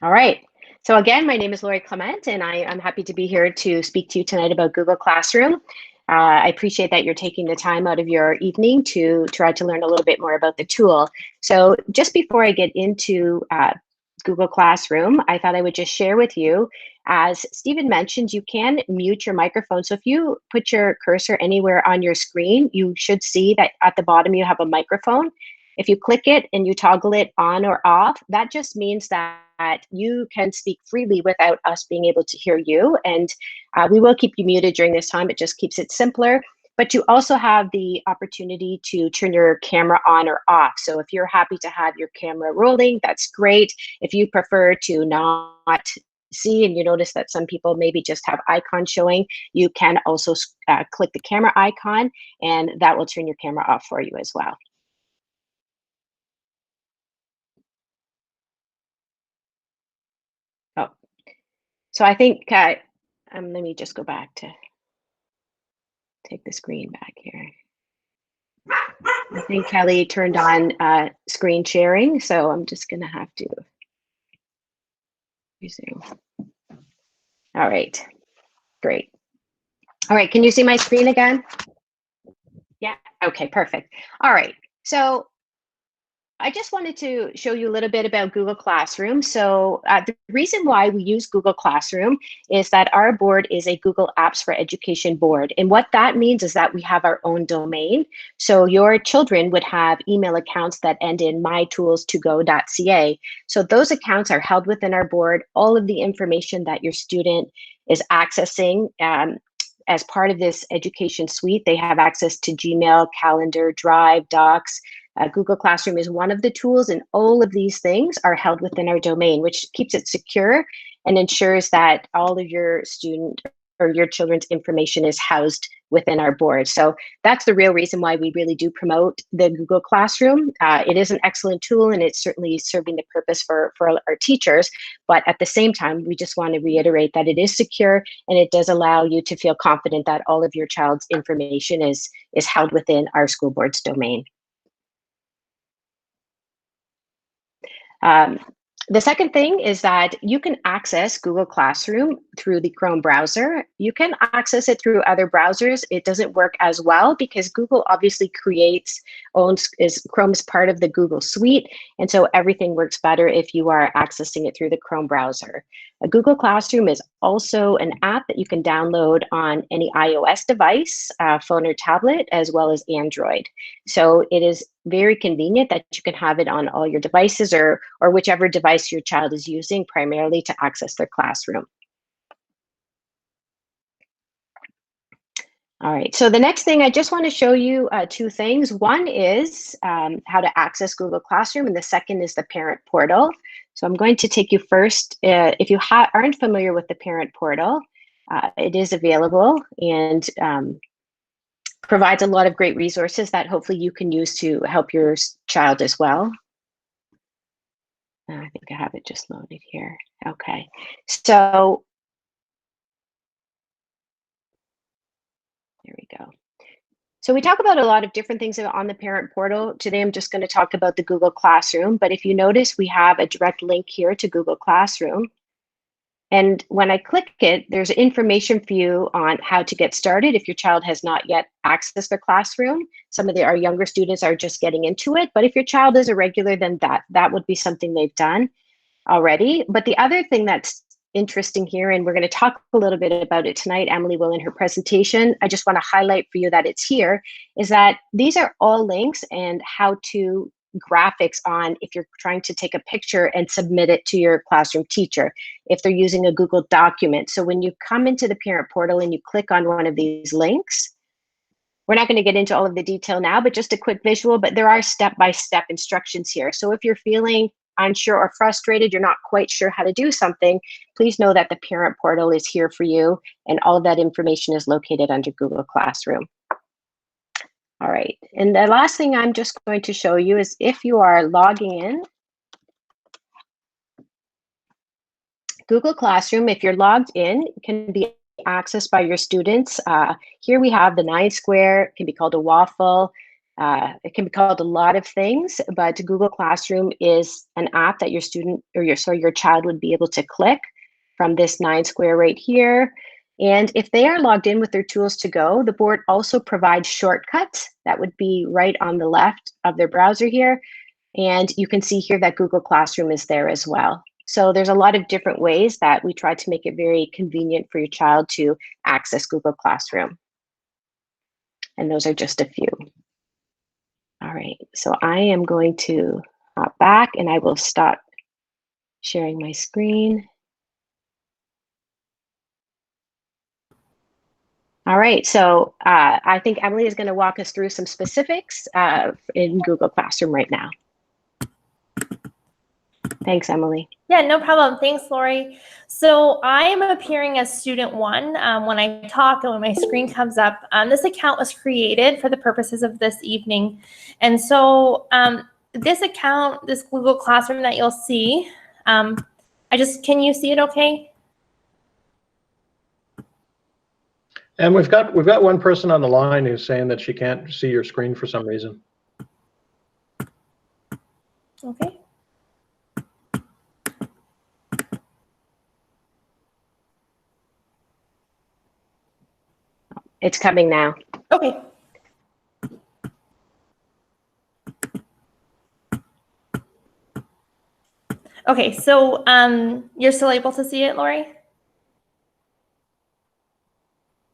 All right. So again, my name is Lori Clement, and I'm happy to be here to speak to you tonight about Google Classroom. I appreciate that you're taking the time out of your evening to try to learn a little bit more about the tool. So just before I get into Google Classroom, I thought I would just share with you, as Stephen mentioned, you can mute your microphone. So if you put your cursor anywhere on your screen, you should see that at the bottom you have a microphone. If you click it and you toggle it on or off, that just means that you can speak freely without us being able to hear you. And we will keep you muted during this time. It just keeps it simpler. But you also have the opportunity to turn your camera on or off. So if you're happy to have your camera rolling, that's great. If you prefer to not see and you notice that some people maybe just have icons showing, you can also click the camera icon and that will turn your camera off for you as well. Oh, so I think, let me just go back to take the screen back here. I think Kelly turned on screen sharing, so I'm just gonna have to resume. All right, great. All right, can you see my screen again? Yeah, okay, perfect. All right, so I just wanted to show you a little bit about Google Classroom. So the reason why we use Google Classroom is that our board is a Google Apps for Education board. And what that means is that we have our own domain. So your children would have email accounts that end in mytoolstogo.ca. So those accounts are held within our board. All of the information that your student is accessing as part of this education suite, they have access to Gmail, Calendar, Drive, Docs. Google Classroom is one of the tools, and all of these things are held within our domain, which keeps it secure and ensures that all of your student or your children's information is housed within our board. So that's the real reason why we really do promote the Google Classroom. It is an excellent tool, and it's certainly serving the purpose for our teachers. But at the same time, we just want to reiterate that it is secure, and it does allow you to feel confident that all of your child's information is held within our school board's domain. Um, the second thing is that you can access Google Classroom through the Chrome browser. You can access it through other browsers. It doesn't work as well because Google obviously Chrome is part of the Google suite. And so everything works better if you are accessing it through the Chrome browser. Google Classroom is also an app that you can download on any iOS device, phone or tablet, as well as Android. So it is very convenient that you can have it on all your devices or whichever device your child is using primarily to access their classroom. All right, so the next thing I just want to show you two things. One is how to access Google Classroom, and the second is the parent portal. So I'm going to take you first. If you aren't familiar with the parent portal, it is available and provides a lot of great resources that hopefully you can use to help your child as well. I think I have it just loaded here. Okay, so there we go. So we talk about a lot of different things on the parent portal. Today, I'm just going to talk about the Google Classroom. But if you notice, we have a direct link here to Google Classroom. And when I click it, there's information for you on how to get started if your child has not yet accessed their classroom. Some of our younger students are just getting into it. But if your child is a regular, then that would be something they've done already. But the other thing that's interesting here, and we're going to talk a little bit about it tonight, Emily will in her presentation, I just want to highlight for you that it's here, is that these are all links and how to graphics on if you're trying to take a picture and submit it to your classroom teacher, if they're using a Google document. So when you come into the parent portal and you click on one of these links, we're not going to get into all of the detail now, but just a quick visual, but there are step-by-step instructions here. So if you're feeling unsure or frustrated, you're not quite sure how to do something, please know that the parent portal is here for you, and all of that information is located under Google Classroom. All right, and the last thing I'm just going to show you is if you are logging in Google Classroom, if you're logged in, it can be accessed by your students. Here we have the 9 square, it can be called a waffle. It can be called a lot of things, but Google Classroom is an app that your student or your child would be able to click from this 9 square right here. And if they are logged in with their tools to go, the board also provides shortcuts that would be right on the left of their browser here. And you can see here that Google Classroom is there as well. So there's a lot of different ways that we try to make it very convenient for your child to access Google Classroom. And those are just a few. All right, so I am going to hop back and I will stop sharing my screen. All right, so I think Emily is going to walk us through some specifics in Google Classroom right now. Thanks, Emily. Yeah, no problem. Thanks, Lori. So I am appearing as student 1 when I talk and when my screen comes up. This account was created for the purposes of this evening. And so this account, this Google Classroom that you'll see, can you see it okay? And we've got one person on the line who's saying that she can't see your screen for some reason. Okay. It's coming now. Okay. Okay, so you're still able to see it, Lori?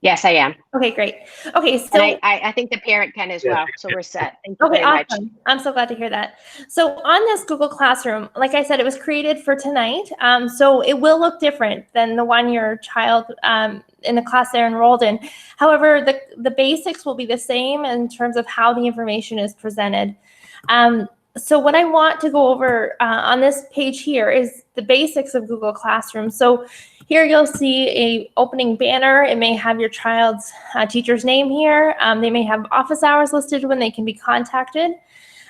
Yes, I am. Okay, great. Okay, so and I think the parent can as well, so we're set. Thank you very awesome. much. I'm so glad to hear that. So on this Google Classroom, like I said, it was created for tonight, so it will look different than the one your child in the class they're enrolled in. However, the basics will be the same in terms of how the information is presented. So what I want to go over on this page here is the basics of Google Classroom. So here you'll see a opening banner. It may have your child's teacher's name here. They may have office hours listed when they can be contacted.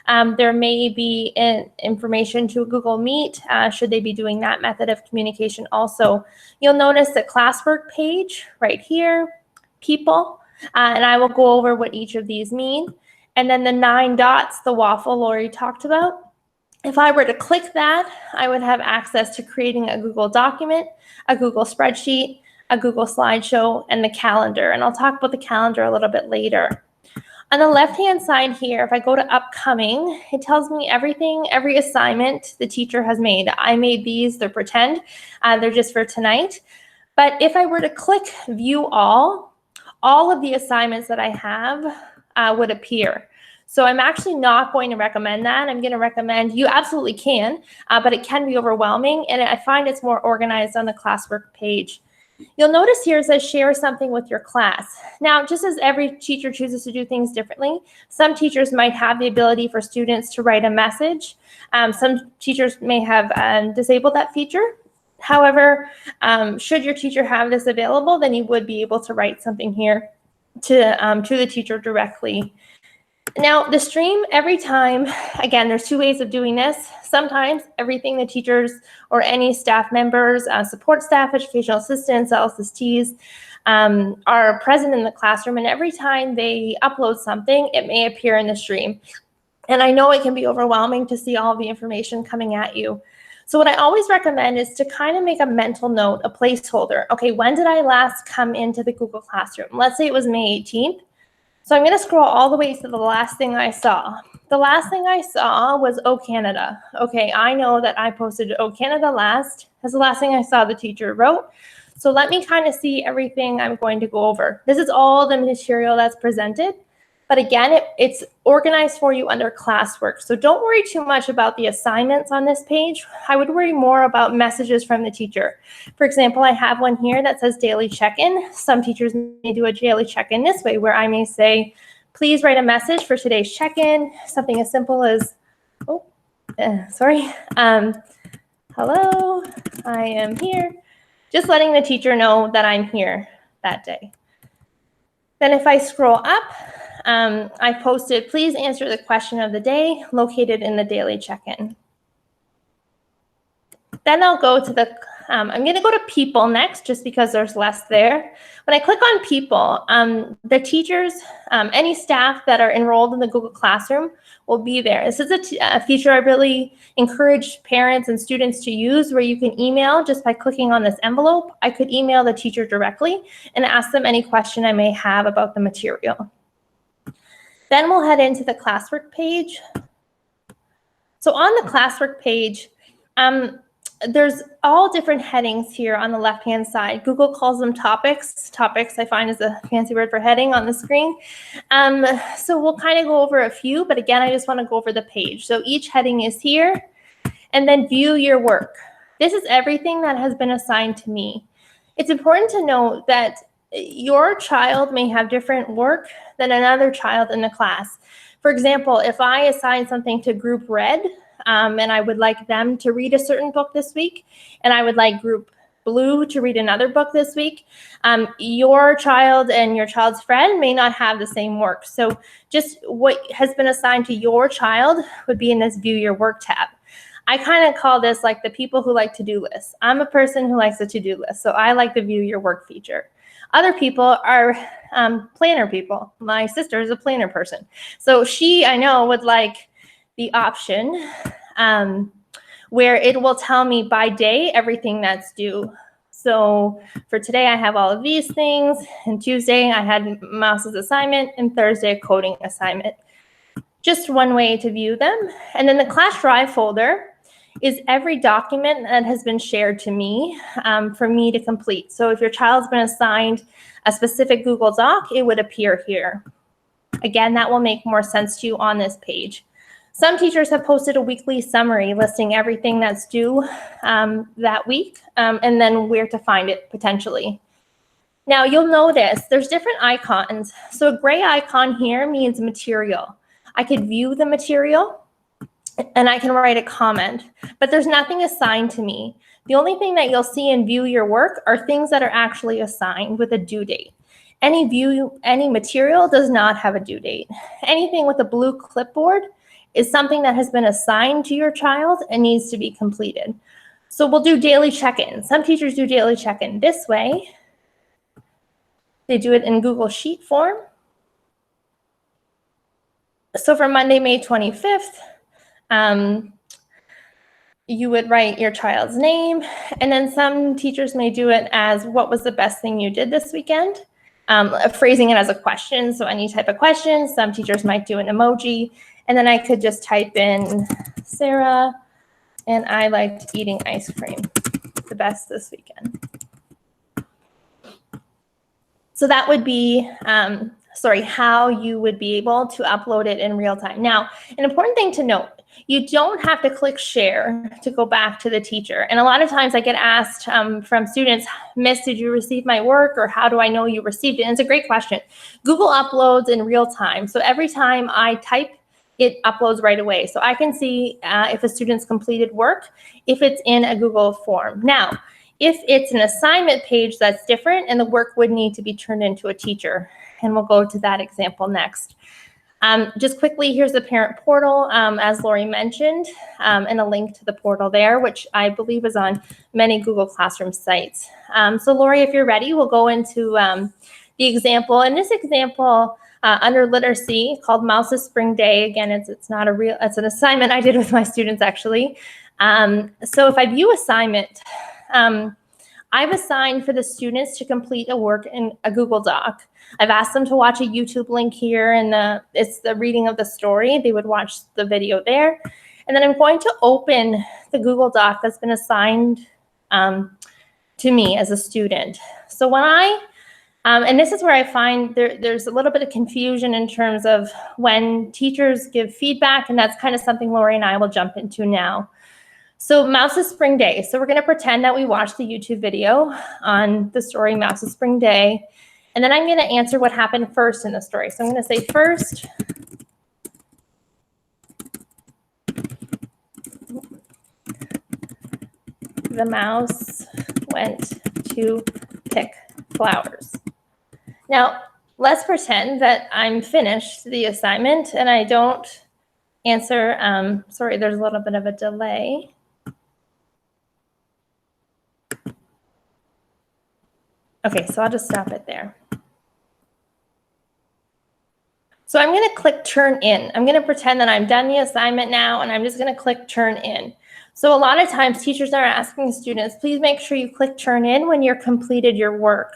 There may be information to Google Meet, should they be doing that method of communication also. You'll notice the Classwork page right here, people, and I will go over what each of these mean. And then the 9 dots, the waffle Lori talked about. If I were to click that, I would have access to creating a Google document, a Google spreadsheet, a Google slideshow, and the calendar. And I'll talk about the calendar a little bit later. On the left-hand side here, if I go to upcoming, it tells me everything, every assignment the teacher has made. I made these, they're pretend, they're just for tonight. But if I were to click view all of the assignments that I have would appear. So I'm actually not going to recommend that. I'm going to recommend, you absolutely can, but it can be overwhelming, and I find it's more organized on the Classwork page. You'll notice here it says share something with your class. Now, just as every teacher chooses to do things differently, some teachers might have the ability for students to write a message. Some teachers may have disabled that feature. However, should your teacher have this available, then you would be able to write something here to the teacher directly. Now, the stream, every time, again, there's 2 ways of doing this. Sometimes everything the teachers or any staff members, support staff, educational assistants, LSSTs, are present in the classroom, and every time they upload something, it may appear in the stream. And I know it can be overwhelming to see all the information coming at you. So what I always recommend is to kind of make a mental note, a placeholder. Okay, when did I last come into the Google Classroom? Let's say it was May 18th. So I'm going to scroll all the way to the last thing I saw. The last thing I saw was Oh Canada. Okay, I know that I posted Oh Canada last. That's the last thing I saw the teacher wrote. So let me kind of see everything I'm going to go over. This is all the material that's presented. But again, it's organized for you under Classwork. So don't worry too much about the assignments on this page. I would worry more about messages from the teacher. For example, I have one here that says daily check-in. Some teachers may do a daily check-in this way, where I may say, please write a message for today's check-in. Something as simple as, hello, I am here. Just letting the teacher know that I'm here that day. Then if I scroll up, I posted, please answer the question of the day located in the daily check-in. Then I'll go to the I'm going to go to people next, just because there's less there. When I click on people, the teachers, any staff that are enrolled in the Google Classroom will be there. This is a feature I really encourage parents and students to use, where you can email just by clicking on this envelope. I could email the teacher directly and ask them any question I may have about the material. Then we'll head into the Classwork page. So on the Classwork page, there's all different headings here on the left-hand side. Google calls them topics. Topics, I find, is a fancy word for heading on the screen. So we'll kind of go over a few, but again, I just want to go over the page. So each heading is here, and then view your work. This is everything that has been assigned to me. It's important to note that your child may have different work than another child in the class. For example, if I assign something to group red, and I would like them to read a certain book this week, and I would like group blue to read another book this week, your child and your child's friend may not have the same work. So just what has been assigned to your child would be in this View Your Work tab. I kind of call this like the people who like to-do lists. I'm a person who likes a to-do list, so I like the View Your Work feature. Other people are planner people. My sister is a planner person. So she, I know, would like the option where it will tell me by day everything that's due. So for today, I have all of these things, and Tuesday I had Mouse's assignment, and Thursday a coding assignment. Just one way to view them. And then the Class Drive folder is every document that has been shared to me for me to complete. So if your child's been assigned a specific Google Doc, it would appear here. Again, that will make more sense to you on this page. Some teachers have posted a weekly summary listing everything that's due that week, and then where to find it potentially. Now you'll notice there's different icons. So a gray icon here means material. I could view the material and I can write a comment, but there's nothing assigned to me. The only thing that you'll see in View Your Work are things that are actually assigned with a due date. Any material does not have a due date. Anything with a blue clipboard is something that has been assigned to your child and needs to be completed. So we'll do daily check-in. Some teachers do daily check-in this way. They do it in Google Sheet form. So for Monday, May 25th, you would write your child's name, and then some teachers may do it as what was the best thing you did this weekend, phrasing it as a question, so any type of question. Some teachers might do an emoji, and then I could just type in Sarah, and I liked eating ice cream the best this weekend. So that would be how you would be able to upload it in real time. Now, an important thing to note, you don't have to click share to go back to the teacher. And a lot of times I get asked from students, Miss, did you receive my work, or how do I know you received it? And it's a great question. Google uploads in real time. So every time I type, it uploads right away. So I can see if a student's completed work, if it's in a Google form. Now, if it's an assignment page, that's different, and the work would need to be turned into a teacher. And we'll go to that example next. Just quickly, here's the parent portal, as Lori mentioned, and a link to the portal there, which I believe is on many Google Classroom sites. So Lori, if you're ready, we'll go into the example. In this example, under literacy, called Mouse's Spring Day. Again, it's not a real, it's an assignment I did with my students, actually. So if I view assignment, I've assigned for the students to complete a work in a Google Doc. I've asked them to watch a YouTube link here, and it's the reading of the story. They would watch the video there. And then I'm going to open the Google Doc that's been assigned to me as a student. So when and this is where I find there's a little bit of confusion in terms of when teachers give feedback, and that's kind of something Lori and I will jump into now. So Mouse's Spring Day. So we're going to pretend that we watched the YouTube video on the story Mouse's Spring Day. And then I'm going to answer what happened first in the story. So I'm going to say first, the mouse went to pick flowers. Now, let's pretend that I'm finished the assignment and I don't answer. Sorry, there's a little bit of a delay. Okay, so I'll just stop it there. So I'm going to click turn in. I'm going to pretend that I'm done the assignment now, and I'm just going to click turn in. So a lot of times teachers are asking students, please make sure you click turn in when you're completed your work.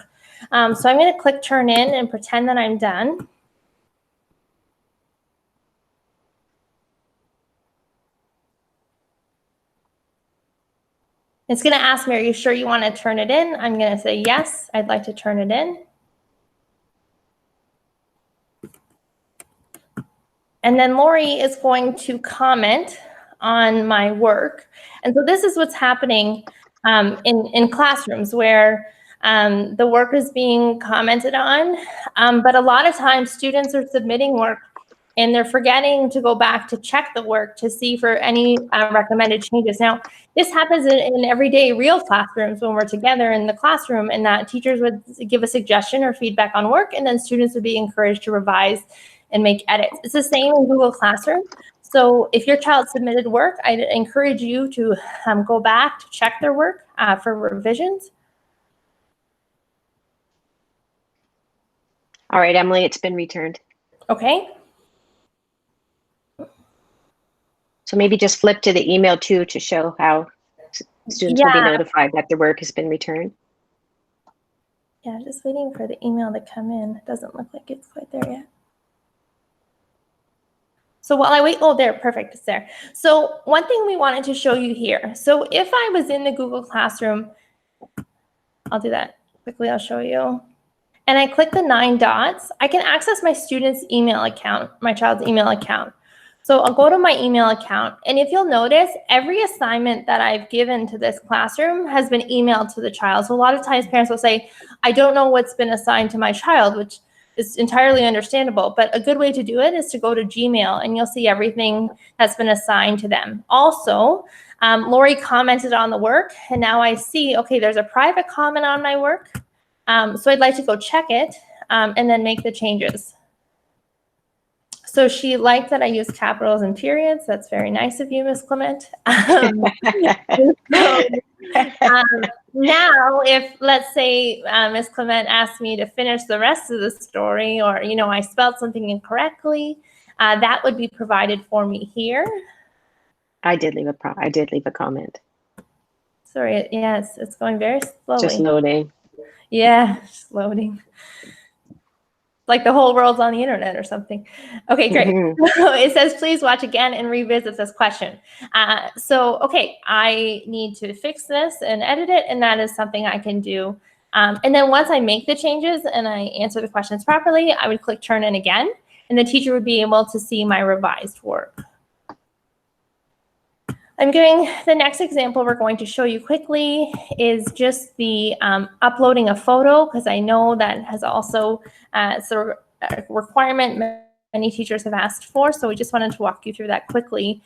So I'm going to click turn in and pretend that I'm done. It's going to ask me, are you sure you want to turn it in? I'm going to say, yes, I'd like to turn it in. And then Lori is going to comment on my work. And so this is what's happening in classrooms where the work is being commented on. But a lot of times students are submitting work and they're forgetting to go back to check the work to see for any recommended changes. Now, this happens in everyday real classrooms when we're together in the classroom, and that teachers would give a suggestion or feedback on work, and then students would be encouraged to revise and make edits. It's the same in Google Classroom. So if your child submitted work, I'd encourage you to go back to check their work for revisions. All right, Emily, it's been returned. Okay. So maybe just flip to the email too to show how students will be notified that their work has been returned. Yeah, just waiting for the email to come in. It doesn't look like it's quite there yet. So while I wait, oh, there, perfect, it's there. So one thing we wanted to show you here. So if I was in the Google Classroom, I'll do that quickly, I'll show you. And I click the 9 dots, I can access my student's email account, my child's email account. So I'll go to my email account, and if you'll notice, every assignment that I've given to this classroom has been emailed to the child. So a lot of times parents will say, I don't know what's been assigned to my child, which is entirely understandable, but a good way to do it is to go to Gmail, and you'll see everything that's been assigned to them. Also, Lori commented on the work, and now I see, okay, there's a private comment on my work. So I'd like to go check it and then make the changes. So she liked that I use capitals and periods. That's very nice of you, Ms. Clement. Now, if let's say Ms. Clement asked me to finish the rest of the story, or I spelled something incorrectly, that would be provided for me here. I did leave a comment. Sorry, yes, it's going very slowly. Just loading. Yeah, just loading. Like the whole world's on the internet or something. Okay, great. It says, please watch again and revisit this question. So, okay, I need to fix this and edit it, and that is something I can do. And then once I make the changes and I answer the questions properly, I would click turn in again, and the teacher would be able to see my revised work. I'm doing the next example we're going to show you quickly is just the uploading a photo, because I know that has also it's a requirement many teachers have asked for. So we just wanted to walk you through that quickly.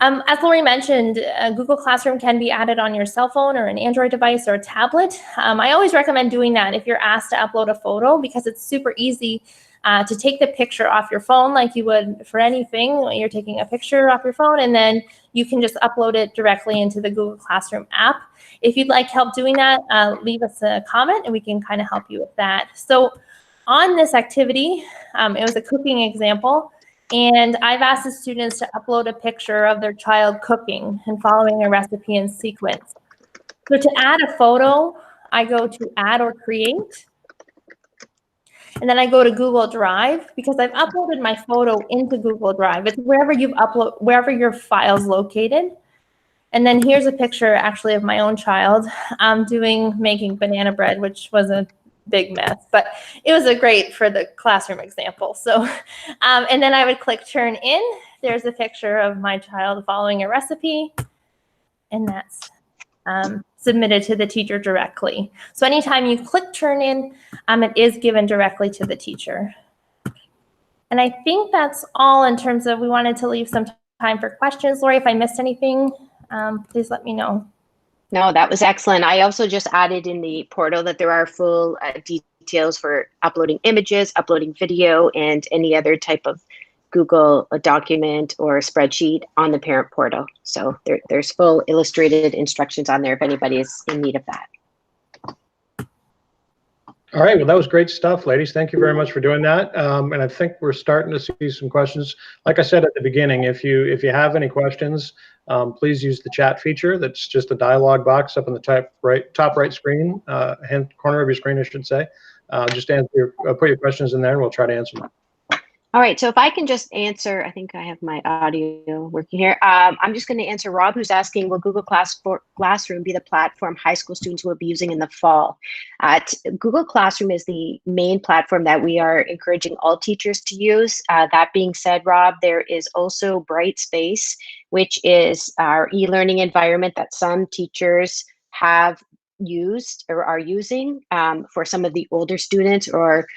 As Lori mentioned, Google Classroom can be added on your cell phone or an Android device or a tablet. I always recommend doing that if you're asked to upload a photo, because it's super easy to take the picture off your phone like you would for anything. You're taking a picture off your phone, and then you can just upload it directly into the Google Classroom app. If you'd like help doing that, leave us a comment and we can kind of help you with that. So on this activity, it was a cooking example, and I've asked the students to upload a picture of their child cooking and following a recipe in sequence. So to add a photo, I go to add or create. And then I go to Google Drive, because I've uploaded my photo into Google Drive. It's wherever wherever your file's located. And then here's a picture actually of my own child making banana bread, which was a big mess, but it was great for the classroom example. So, and then I would click turn in. There's a picture of my child following a recipe, and that's submitted to the teacher directly. So anytime you click turn in, it is given directly to the teacher. And I think that's all in terms of, we wanted to leave some time for questions. Lori, if I missed anything, please let me know. No, that was excellent. I also just added in the portal that there are full details for uploading images, uploading video, and any other type of Google document or spreadsheet on the parent portal. So there's full illustrated instructions on there if anybody is in need of that. All right, well, that was great stuff, ladies. Thank you very much for doing that. And I think we're starting to see some questions. Like I said at the beginning, if you have any questions, please use the chat feature. That's just a dialog box up in the top right screen, hand corner of your screen, I should say. Just put your questions in there, and we'll try to answer them. All right, so if I can just answer, I think I have my audio working here. I'm just going to answer Rob, who's asking, will Google Classroom be the platform high school students will be using in the fall? Google Classroom is the main platform that we are encouraging all teachers to use. That being said, Rob, there is also Brightspace, which is our e-learning environment that some teachers have used or are using for some of the older students or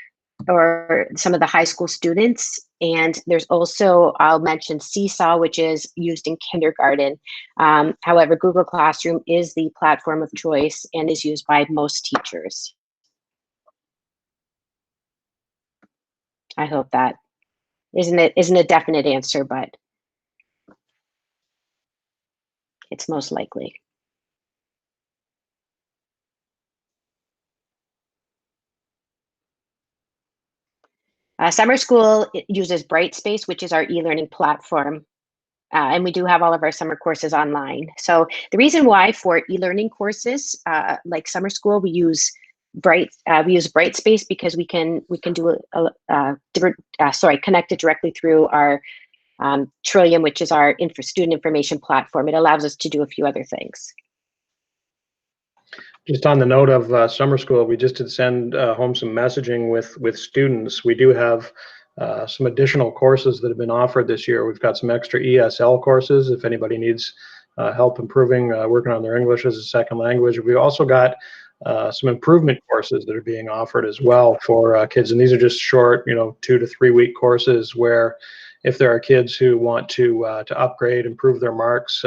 some of the high school students. And there's also, I'll mention Seesaw, which is used in kindergarten. However, Google Classroom is the platform of choice and is used by most teachers. I hope that isn't a definite answer, but it's most likely. Summer School uses Brightspace, which is our e-learning platform. And we do have all of our summer courses online. So the reason why for e-learning courses like Summer School, we use Brightspace because we can do connect it directly through our Trillium, which is our student information platform. It allows us to do a few other things. Just on the note of Summer School, we just did send home some messaging with students. We do have some additional courses that have been offered this year. We've got some extra ESL courses if anybody needs help improving, working on their English as a second language. We've also got some improvement courses that are being offered as well for kids. And these are just short, 2 to 3 week courses where if there are kids who want to upgrade, improve their marks,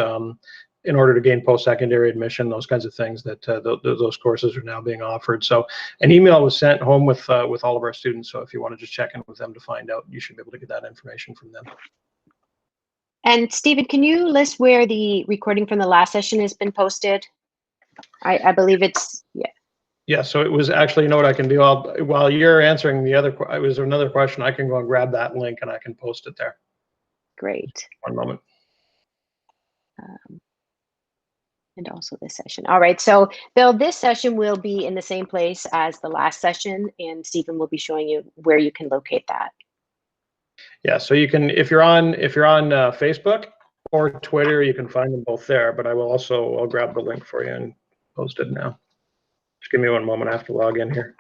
in order to gain post-secondary admission, those kinds of things, that those courses are now being offered. So an email was sent home with all of our students. So if you want to just check in with them to find out, you should be able to get that information from them. And Stephen, can you list where the recording from the last session has been posted? I believe it's, yeah. Yeah, so it was actually, you know what I can do? While you're answering the other, it was another question, I can go and grab that link and I can post it there. Great. One moment. And also this session. All right, so Bill, this session will be in the same place as the last session, and Stephen will be showing you where you can locate that. Yeah, so you can, if you're on Facebook or Twitter, you can find them both there, but I'll grab the link for you and post it now. Just give me one moment, I have to log in here.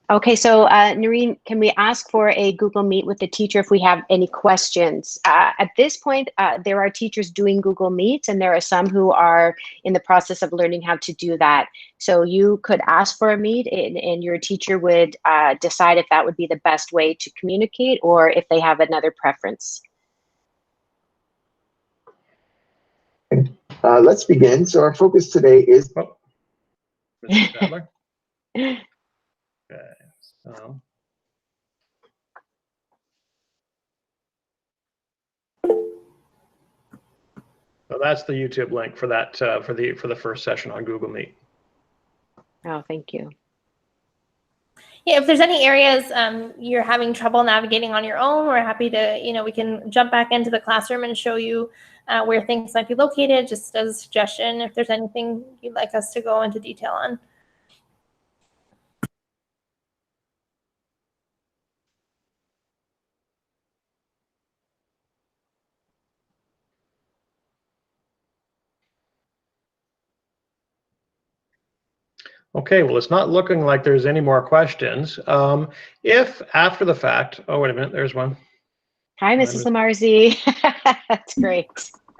Okay, so Noreen, can we ask for a Google Meet with the teacher if we have any questions? At this point, there are teachers doing Google Meets, and there are some who are in the process of learning how to do that. So you could ask for a meet, and your teacher would decide if that would be the best way to communicate or if they have another preference. Let's begin. So our focus today is... Oh, Mr. Sadler? Okay, so. So that's the YouTube link for that for the first session on Google Meet. Oh, thank you. Yeah, if there's any areas you're having trouble navigating on your own, we're happy to, we can jump back into the classroom and show you where things might be located, just as a suggestion, if there's anything you'd like us to go into detail on. Okay, well, it's not looking like there's any more questions. If after the fact, oh, wait a minute, there's one. Hi, Mrs. Lamarzi. That's great.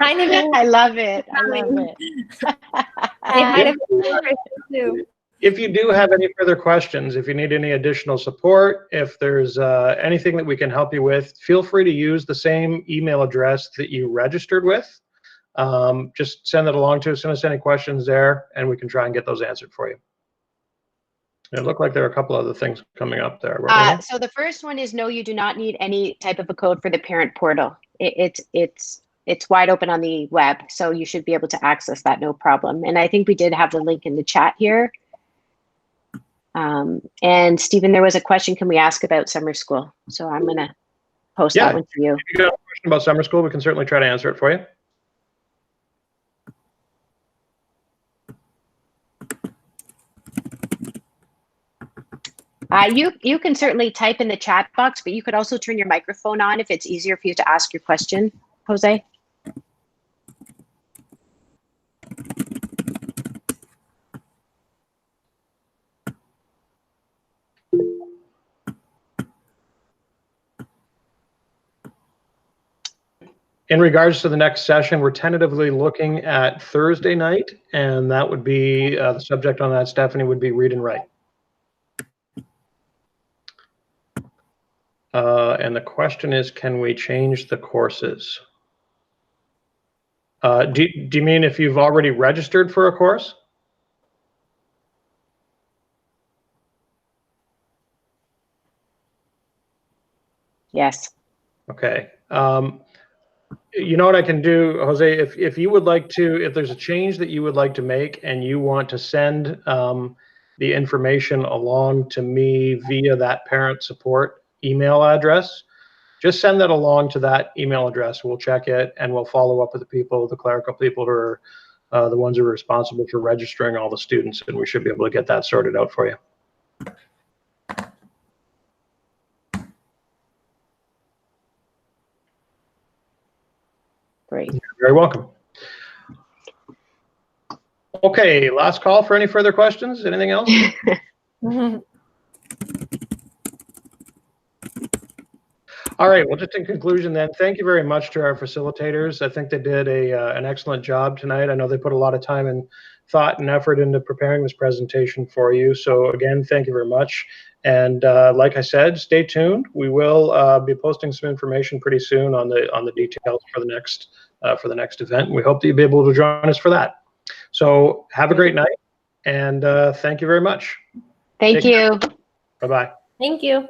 Hi, Naveen. I love it. I love it. If you do have any further questions, if you need any additional support, if there's anything that we can help you with, feel free to use the same email address that you registered with. Just send it along to us, send us any questions there, and we can try and get those answered for you. It looked like there are a couple other things coming up there. What were they? So the first one is no, you do not need any type of a code for the parent portal. It's wide open on the web, so you should be able to access that no problem. And I think we did have the link in the chat here. And Stephen, there was a question, can we ask about summer school? So I'm gonna post that one for you. If you got a question about summer school, we can certainly try to answer it for you. You can certainly type in the chat box, but you could also turn your microphone on if it's easier for you to ask your question, Jose. In regards to the next session, we're tentatively looking at Thursday night, and that would be the subject on that, Stephanie, would be read and write. And the question is, can we change the courses? Do you mean if you've already registered for a course? Yes. Okay. You know what I can do, Jose, if you would like to, if there's a change that you would like to make and you want to send the information along to me via that parent support email address, just send that along to that email address. We'll check it and we'll follow up with the people, the clerical people who are the ones who are responsible for registering all the students, and we should be able to get that sorted out for you. Great. You're very welcome. Okay, last call for any further questions. Anything else? All right, well, just in conclusion then, thank you very much to our facilitators. I think they did an excellent job tonight. I know they put a lot of time and thought and effort into preparing this presentation for you. So again, thank you very much. And like I said, stay tuned. We will be posting some information pretty soon on the details for the next event. We hope that you'll be able to join us for that. So have a great night, and thank you very much. Thank you. Bye-bye. Thank you.